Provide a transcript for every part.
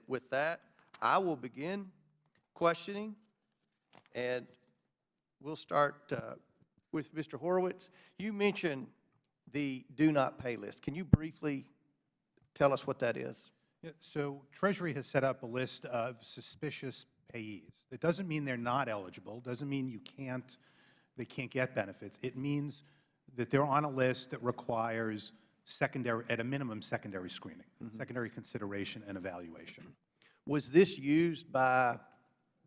with that, I will begin questioning, and we'll start with Mr. Horowitz. You mentioned the do not pay list. Can you briefly tell us what that is? Yeah, so Treasury has set up a list of suspicious payees. It doesn't mean they're not eligible, doesn't mean they can't get benefits. It means that they're on a list that requires secondary, at a minimum, secondary screening, secondary consideration and evaluation. Was this used by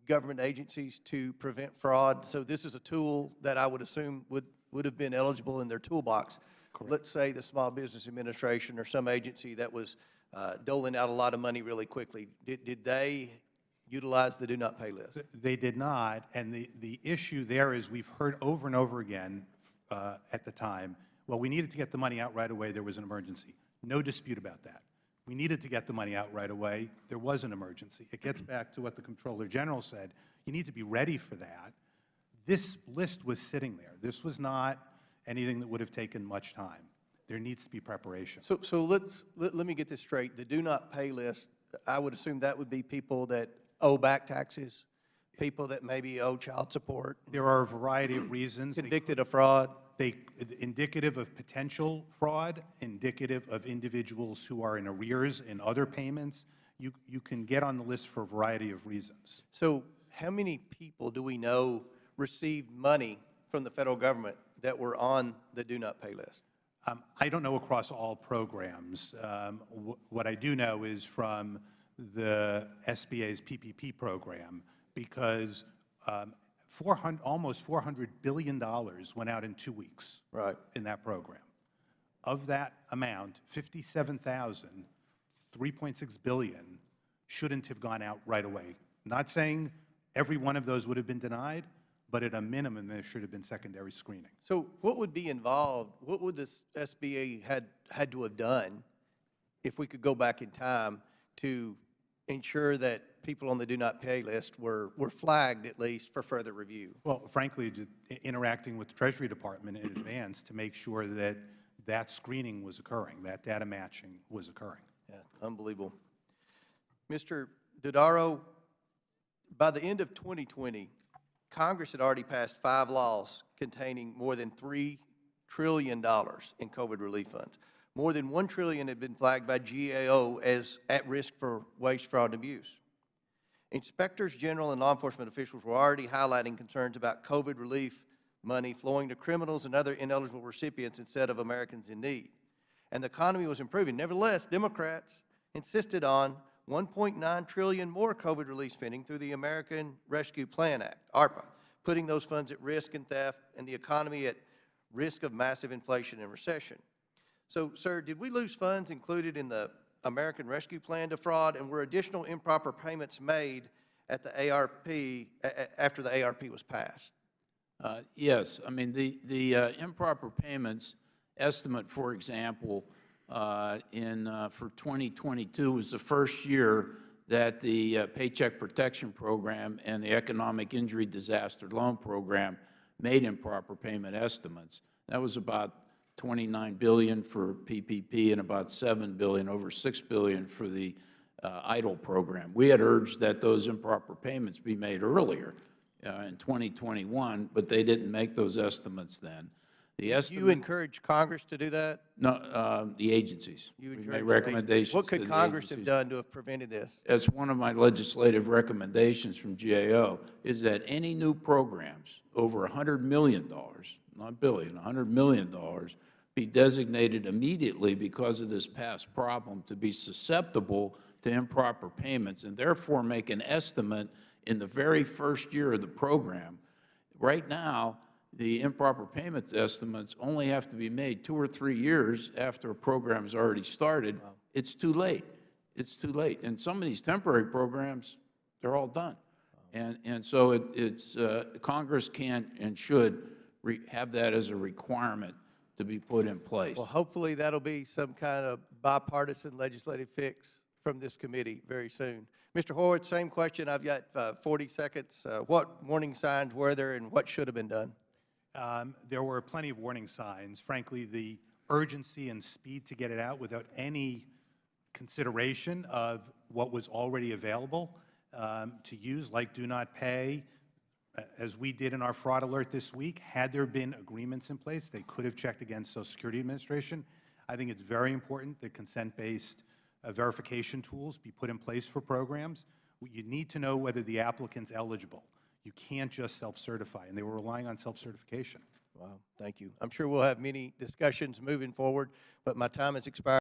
government agencies to prevent fraud? So this is a tool that I would assume would have been eligible in their toolbox. Correct. Let's say the Small Business Administration or some agency that was doling out a lot of money really quickly. Did they utilize the do not pay list? They did not, and the issue there is we've heard over and over again at the time, well, we needed to get the money out right away, there was an emergency. No dispute about that. We needed to get the money out right away, there was an emergency. It gets back to what the Comptroller General said, you need to be ready for that. This list was sitting there. This was not anything that would have taken much time. There needs to be preparation. So let me get this straight. The do not pay list, I would assume that would be people that owe back taxes, people that maybe owe child support. There are a variety of reasons. Convicted of fraud. Indicative of potential fraud, indicative of individuals who are in arrears in other payments. You can get on the list for a variety of reasons. So how many people do we know received money from the federal government that were on the do not pay list? I don't know across all programs. What I do know is from the SBA's PPP program, because almost $400 billion went out in 2 weeks in that program. Of that amount, 57,000, $3.6 billion shouldn't have gone out right away. Not saying every one of those would have been denied, but at a minimum, there should have been secondary screening. So what would be involved, what would the SBA had to have done if we could go back in time to ensure that people on the do not pay list were flagged at least for further review? Well, frankly, interacting with the Treasury Department in advance to make sure that that screening was occurring, that data matching was occurring. Yeah, unbelievable. Mr. Dodaro, by the end of 2020, Congress had already passed 5 laws containing more than $3 trillion in COVID relief funds. More than $1 trillion had been flagged by GAO as at risk for waste, fraud, and abuse. Inspectors general and law enforcement officials were already highlighting concerns about COVID relief money flowing to criminals and other ineligible recipients instead of Americans in need. And the economy was improving. Nevertheless, Democrats insisted on $1.9 trillion more COVID relief spending through the American Rescue Plan Act, ARPA, putting those funds at risk in theft and the economy at risk of massive inflation and recession. So, sir, did we lose funds included in the American Rescue Plan to fraud, and were additional improper payments made at the ARP after the ARP was passed? Yes. I mean, the improper payments estimate, for example, for 2022 was the first year that the Paycheck Protection Program and the Economic Injury Disaster Loan Program made improper payment estimates. That was about $29 billion for PPP and about $7 billion, over $6 billion for the EIDL program. We had urged that those improper payments be made earlier in 2021, but they didn't make those estimates then. You encourage Congress to do that? No, the agencies. You we made recommendations. What could Congress have done to have prevented this? As one of my legislative recommendations from GAO is that any new programs over $100 million, not billion, $100 million, be designated immediately because of this past problem to be susceptible to improper payments, and therefore make an estimate in the very first year of the program. Right now, the improper payments estimates only have to be made 2 or 3 years after a program's already started. Wow. It's too late. It's too late. And some of these temporary programs, they're all done. Wow. And so Congress can and should have that as a requirement to be put in place. Well, hopefully that'll be some kind of bipartisan legislative fix from this committee very soon. Mr. Horowitz, same question. I've got 40 seconds. What warning signs were there and what should have been done? There were plenty of warning signs. Frankly, the urgency and speed to get it out without any consideration of what was already available to use, like Do Not Pay, as we did in our fraud alert this week. Had there been agreements in place, they could have checked against Social Security Administration. I think it's very important that consent-based verification tools be put in place for programs. You need to know whether the applicant's eligible. You can't just self-certify, and they were relying on self-certification. Wow, thank you. I'm sure we'll have many discussions moving forward, but my time has expired.